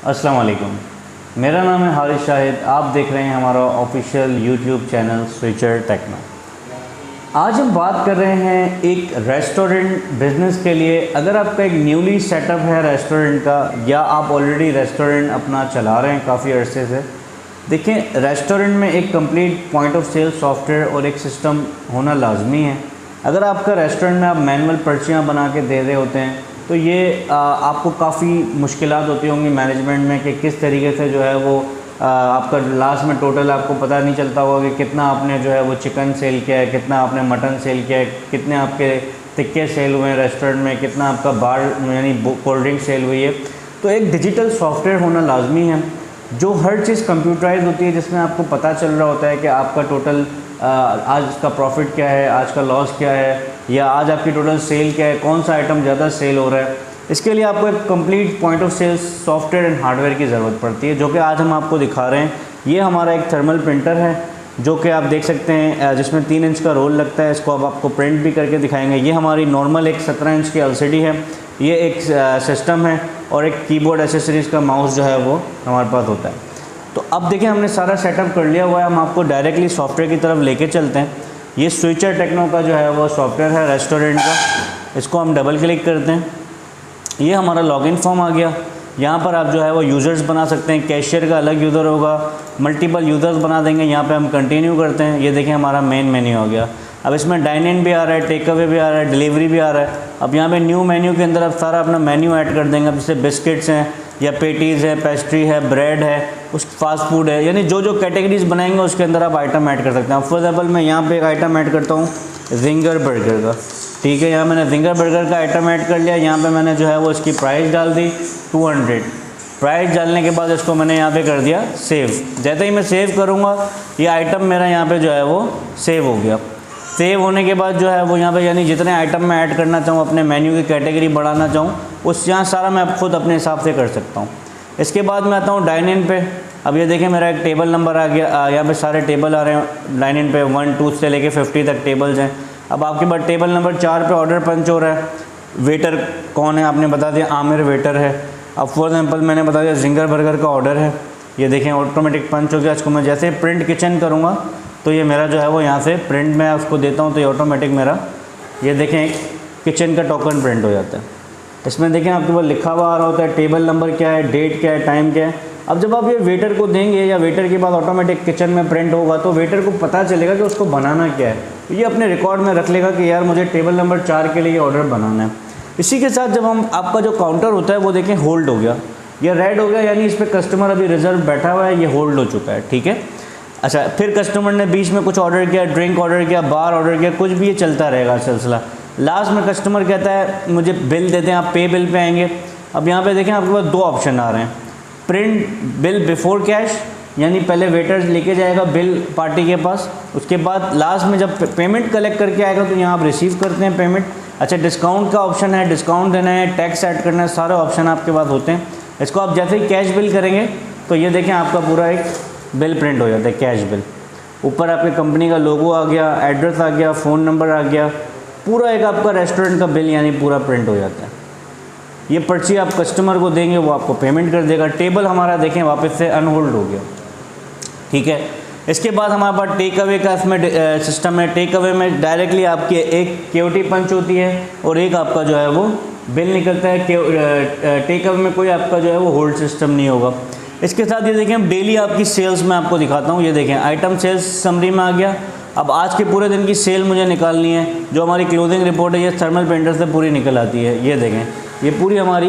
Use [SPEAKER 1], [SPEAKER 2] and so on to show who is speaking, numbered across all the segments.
[SPEAKER 1] अस्सलाम वालेकुम। मेरा नाम है हारिस शाहिद। आप देख रहे हैं हमारा official YouTube channel Switcher Techno. आज हम बात कर रहे हैं एक रेस्टोरेंट बिज़नेस के लिए। अगर आपका एक न्यूली सेटअप है रेस्टोरेंट का, या आप ऑलरेडी रेस्टोरेंट अपना चला रहे हैं काफ़ी अरसे से, देखें रेस्टोरेंट में एक complete point of sale software और एक सिस्टम होना लाजमी है। अगर आपका रेस्टोरेंट में आप मैनुअल पर्चियाँ बना के दे रहे होते हैं तो ये आपको काफ़ी मुश्किलात होती होंगी मैनेजमेंट में कि किस तरीके से जो है वो आपका लास्ट में टोटल आपको पता नहीं चलता होगा कि कितना आपने जो है वो चिकन सेल किया है, कितना आपने मटन सेल किया है, कितने आपके टिक्के सेल हुए हैं रेस्टोरेंट में, कितना आपका बार यानी कोल्ड ड्रिंक सेल हुई है। तो एक डिजिटल सॉफ्टवेयर होना लाजमी है जो हर चीज़ कंप्यूटराइज होती है, जिसमें आपको पता चल रहा होता है कि आपका टोटल आज का प्रॉफिट क्या है, आज का लॉस क्या है, या आज आपकी टोटल सेल क्या है, कौन सा आइटम ज़्यादा सेल हो रहा है। इसके लिए आपको एक complete point of sale software and hardware की ज़रूरत पड़ती है, जो कि आज हम आपको दिखा रहे हैं। ये हमारा एक थर्मल प्रिंटर है जो कि आप देख सकते हैं, जिसमें 3 इंच का रोल लगता है। इसको अब आपको प्रिंट भी करके दिखाएंगे। ये हमारी नॉर्मल एक 17 इंच की LCD है। ये एक सिस्टम है और एक कीबोर्ड एसेसरीज़ का माउस जो है वो हमारे पास होता है। तो अब देखिए हमने सारा सेटअप कर लिया हुआ है। हम आपको डायरेक्टली सॉफ्टवेयर की तरफ लेके चलते हैं। ये स्विचर टेक्नो का जो है वो सॉफ्टवेयर है रेस्टोरेंट का। इसको हम डबल क्लिक करते हैं। ये हमारा लॉगिन फॉर्म आ गया। यहाँ पर आप जो है वो यूज़र्स बना सकते हैं। कैशियर का अलग यूज़र होगा, मल्टीपल यूज़र्स बना देंगे। यहाँ पे हम कंटिन्यू करते हैं। ये देखें हमारा मेन मेन्यू आ गया। अब इसमें डाइन इन भी आ रहा है, टेक अवे भी आ रहा है, डिलीवरी भी आ रहा है। अब यहाँ पे न्यू मेन्यू के अंदर आप सारा अपना मेन्यू ऐड कर देंगे। अब जैसे बिस्किट्स हैं या पेटीज़ है, पेस्ट्री है, ब्रेड है, उस फास्ट फूड है, यानी जो जो कैटेगरीज बनाएंगे उसके अंदर आप आइटम ऐड कर सकते हैं। फॉर एग्जाम्पल मैं यहाँ पे एक आइटम ऐड करता हूँ जिंगर बर्गर का। ठीक है, यहाँ मैंने जिंगर बर्गर का आइटम ऐड कर लिया। यहाँ पे मैंने जो है वो इसकी प्राइस डाल दी 200। प्राइस डालने के बाद इसको मैंने यहाँ पे कर दिया सेव। जैसे ही मैं सेव करूँगा ये आइटम मेरा यहाँ पे जो है वो सेव हो गया। सेव होने के बाद जो है वो यहाँ पे यानी जितने आइटम मैं ऐड करना चाहूँ, अपने मेन्यू की कैटेगरी बढ़ाना चाहूँ, उस यहाँ सारा मैं खुद अपने हिसाब से कर सकता हूँ। इसके बाद मैं आता हूँ डाइन इन पे। अब ये देखें मेरा एक टेबल नंबर आ गया। यहाँ पे सारे टेबल आ रहे हैं डाइन इन पे। 1 2 से लेके 50 तक टेबल्स हैं। अब आपके पास टेबल नंबर 4 पे ऑर्डर पंच हो रहा है। वेटर कौन है आपने बता दिया, आमिर वेटर है। अब फॉर एग्जाम्पल मैंने बता दिया जिंगर बर्गर का ऑर्डर है। ये देखें ऑटोमेटिक पंच हो गया। इसको मैं जैसे प्रिंट किचन करूँगा तो ये मेरा जो है वो यहाँ से प्रिंट मैं उसको देता हूँ तो ये ऑटोमेटिक मेरा ये देखें एक किचन का टोकन प्रिंट हो जाता है। इसमें देखें आपके पास लिखा हुआ आ रहा होता है टेबल नंबर क्या है, डेट क्या है, टाइम क्या है। अब जब आप ये वेटर को देंगे या वेटर के बाद ऑटोमेटिक किचन में प्रिंट होगा तो वेटर को पता चलेगा कि उसको बनाना क्या है। तो ये अपने रिकॉर्ड में रख लेगा कि यार मुझे टेबल नंबर 4 के लिए ऑर्डर बनाना है। इसी के साथ जब हम आपका जो काउंटर होता है वो देखें होल्ड हो गया, ये रेड हो गया, यानी इस पर कस्टमर अभी रिजर्व बैठा हुआ है, ये होल्ड हो चुका है। ठीक है, अच्छा फिर कस्टमर ने बीच में कुछ ऑर्डर किया, ड्रिंक ऑर्डर किया, बार ऑर्डर किया, कुछ भी ये चलता रहेगा सिलसिला। लास्ट में कस्टमर कहता है मुझे बिल देते हैं, आप पे बिल पे आएंगे। अब यहाँ पे देखें आपके पास 2 ऑप्शन आ रहे हैं। प्रिंट बिल बिफोर कैश, यानी पहले वेटर लेके जाएगा बिल पार्टी के पास, उसके बाद लास्ट में जब पेमेंट कलेक्ट करके आएगा तो यहाँ आप रिसीव करते हैं पेमेंट। अच्छा डिस्काउंट का ऑप्शन है, डिस्काउंट देना है, टैक्स ऐड करना है, सारे ऑप्शन आपके पास होते हैं। इसको आप जैसे ही कैश बिल करेंगे तो ये देखें आपका पूरा एक बिल प्रिंट हो जाता है, कैश बिल। ऊपर आपके कंपनी का लोगो आ गया, एड्रेस आ गया, फ़ोन नंबर आ गया, पूरा एक आपका रेस्टोरेंट का बिल यानी पूरा प्रिंट हो जाता है। ये पर्ची आप कस्टमर को देंगे, वो आपको पेमेंट कर देगा। टेबल हमारा देखें वापस से अनहोल्ड हो गया। ठीक है, इसके बाद हमारे पास टेक अवे का इसमें सिस्टम है। टेक अवे में डायरेक्टली आपकी एक KOT पंच होती है और एक आपका जो है वो बिल निकलता है। टेक अवे में कोई आपका जो है वो होल्ड सिस्टम नहीं होगा। इसके साथ ये देखें डेली आपकी सेल्स मैं आपको दिखाता हूँ। ये देखें आइटम सेल्स समरी में आ गया। अब आज के पूरे दिन की सेल मुझे निकालनी है। जो हमारी क्लोजिंग रिपोर्ट है ये थर्मल प्रिंटर से पूरी निकल आती है। ये देखें ये पूरी हमारी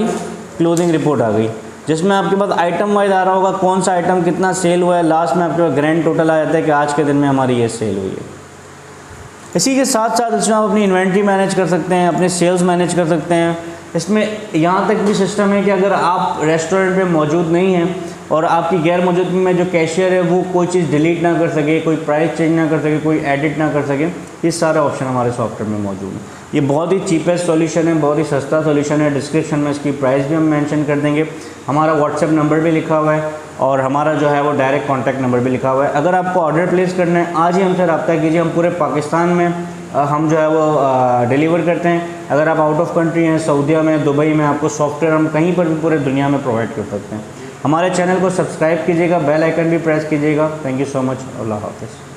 [SPEAKER 1] क्लोजिंग रिपोर्ट आ गई, जिसमें आपके पास आइटम वाइज आ रहा होगा कौन सा आइटम कितना सेल हुआ है। लास्ट में आपके पास ग्रैंड टोटल आ जाता है कि आज के दिन में हमारी ये सेल हुई है। इसी के साथ साथ इसमें आप अपनी इन्वेंट्री मैनेज कर सकते हैं, अपने सेल्स मैनेज कर सकते हैं। इसमें यहाँ तक भी सिस्टम है कि अगर आप रेस्टोरेंट में मौजूद नहीं हैं और आपकी गैर मौजूदगी में जो कैशियर है वो कोई चीज़ डिलीट ना कर सके, कोई प्राइस चेंज ना कर सके, कोई एडिट ना कर सके, ये सारे ऑप्शन हमारे सॉफ्टवेयर में मौजूद हैं। ये बहुत ही चीपेस्ट सॉल्यूशन है, बहुत ही सस्ता सॉल्यूशन है। डिस्क्रिप्शन में इसकी प्राइस भी हम मेंशन कर देंगे। हमारा व्हाट्सएप नंबर भी लिखा हुआ है और हमारा जो है वो डायरेक्ट कॉन्टैक्ट नंबर भी लिखा हुआ है। अगर आपको ऑर्डर प्लेस करना है आज ही हमसे रब्ता कीजिए। हम पूरे पाकिस्तान में हम जो है वो डिलीवर करते हैं। अगर आप आउट ऑफ कंट्री हैं, सऊदीया में, दुबई में, आपको सॉफ्टवेयर हम कहीं पर भी पूरे दुनिया में प्रोवाइड कर सकते हैं। हमारे चैनल को सब्सक्राइब कीजिएगा, बेल आइकन भी प्रेस कीजिएगा। Thank you so much. अल्लाह हाफ़िज़।